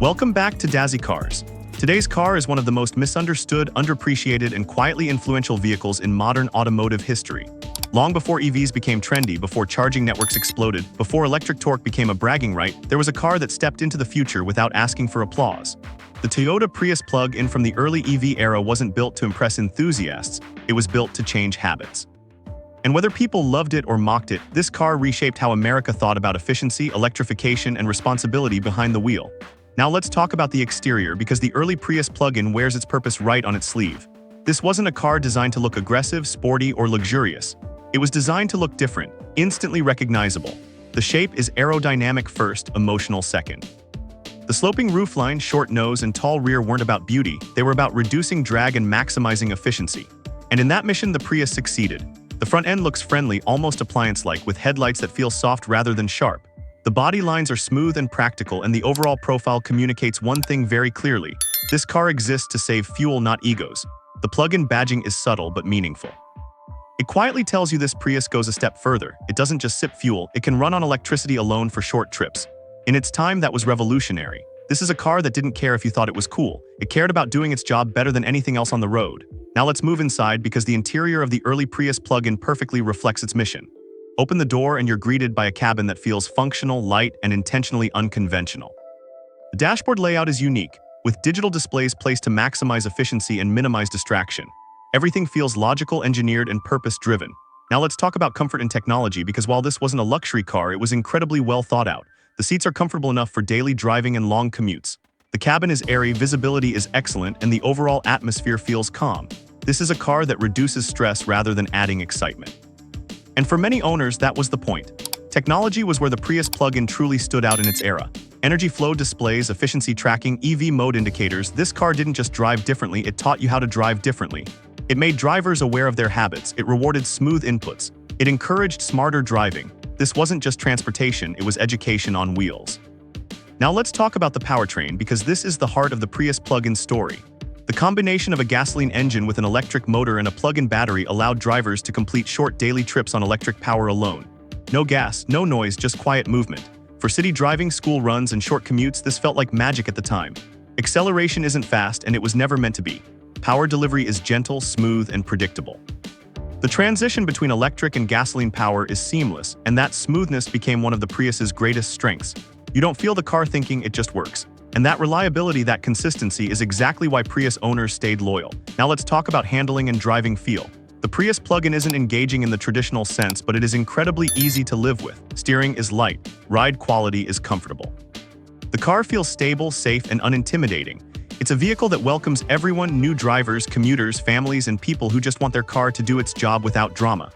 Welcome back to Dazzy Cars. Today's car is one of the most misunderstood, underappreciated, and quietly influential vehicles in modern automotive history. Long before EVs became trendy, before charging networks exploded, before electric torque became a bragging right, there was a car that stepped into the future without asking for applause. The Toyota Prius Plug-in from the early EV era wasn't built to impress enthusiasts, it was built to change habits. And whether people loved it or mocked it, this car reshaped how America thought about efficiency, electrification, and responsibility behind the wheel. Now let's talk about the exterior, because the early Prius plug-in wears its purpose right on its sleeve. This wasn't a car designed to look aggressive, sporty, or luxurious. It was designed to look different, instantly recognizable. The shape is aerodynamic first, emotional second. The sloping roofline, short nose, and tall rear weren't about beauty, they were about reducing drag and maximizing efficiency. And in that mission, the Prius succeeded. The front end looks friendly, almost appliance-like, with headlights that feel soft rather than sharp. The body lines are smooth and practical, and the overall profile communicates one thing very clearly. This car exists to save fuel, not egos. The plug-in badging is subtle but meaningful. It quietly tells you this Prius goes a step further. It doesn't just sip fuel, it can run on electricity alone for short trips. In its time, that was revolutionary. This is a car that didn't care if you thought it was cool. It cared about doing its job better than anything else on the road. Now let's move inside, because the interior of the early Prius plug-in perfectly reflects its mission. Open the door and you're greeted by a cabin that feels functional, light, and intentionally unconventional. The dashboard layout is unique, with digital displays placed to maximize efficiency and minimize distraction. Everything feels logical, engineered, and purpose-driven. Now let's talk about comfort and technology, because while this wasn't a luxury car, it was incredibly well thought out. The seats are comfortable enough for daily driving and long commutes. The cabin is airy, visibility is excellent, and the overall atmosphere feels calm. This is a car that reduces stress rather than adding excitement. And for many owners, that was the point. Technology was where the Prius plug-in truly stood out in its era. Energy flow displays, efficiency tracking, EV mode indicators. This car didn't just drive differently, it taught you how to drive differently. It made drivers aware of their habits, it rewarded smooth inputs, it encouraged smarter driving. This wasn't just transportation, it was education on wheels. Now let's talk about the powertrain, because this is the heart of the Prius plug-in story. The combination of a gasoline engine with an electric motor and a plug-in battery allowed drivers to complete short daily trips on electric power alone. No gas, no noise, just quiet movement. For city driving, school runs, and short commutes, this felt like magic at the time. Acceleration isn't fast, and it was never meant to be. Power delivery is gentle, smooth, and predictable. The transition between electric and gasoline power is seamless, and that smoothness became one of the Prius's greatest strengths. You don't feel the car thinking, it just works. And that reliability, that consistency, is exactly why Prius owners stayed loyal. Now let's talk about handling and driving feel. The Prius plug-in isn't engaging in the traditional sense, but it is incredibly easy to live with. Steering is light, ride quality is comfortable. The car feels stable, safe, and unintimidating. It's a vehicle that welcomes everyone: new drivers, commuters, families, and people who just want their car to do its job without drama.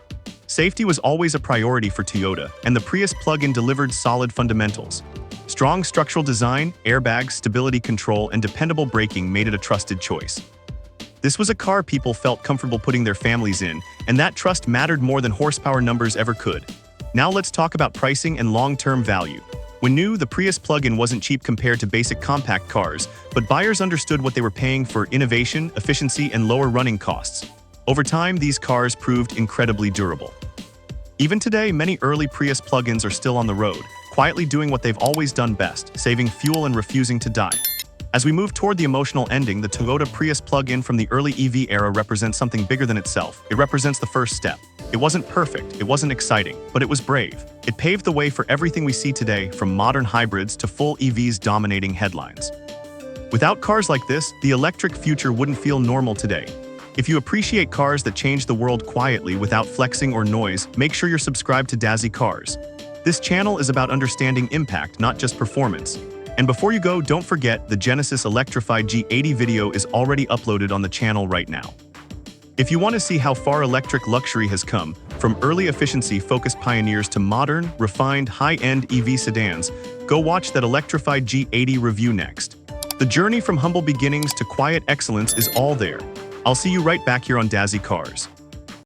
Safety was always a priority for Toyota, and the Prius plug-in delivered solid fundamentals. Strong structural design, airbags, stability control, and dependable braking made it a trusted choice. This was a car people felt comfortable putting their families in, and that trust mattered more than horsepower numbers ever could. Now let's talk about pricing and long-term value. When new, the Prius plug-in wasn't cheap compared to basic compact cars, but buyers understood what they were paying for: innovation, efficiency, and lower running costs. Over time, these cars proved incredibly durable. Even today, many early Prius plug-ins are still on the road, quietly doing what they've always done best: saving fuel and refusing to die. As we move toward the emotional ending, the Toyota Prius plug-in from the early EV era represents something bigger than itself. It represents the first step. It wasn't perfect, it wasn't exciting, but it was brave. It paved the way for everything we see today, from modern hybrids to full EVs dominating headlines. Without cars like this, the electric future wouldn't feel normal today. If you appreciate cars that change the world quietly without flexing or noise, make sure you're subscribed to Dazzy Cars. This channel is about understanding impact, not just performance. And before you go, don't forget, the Genesis Electrified G80 video is already uploaded on the channel right now. If you want to see how far electric luxury has come, from early efficiency-focused pioneers to modern, refined, high-end EV sedans, go watch that Electrified G80 review next. The journey from humble beginnings to quiet excellence is all there. I'll see you right back here on Dazzy Cars.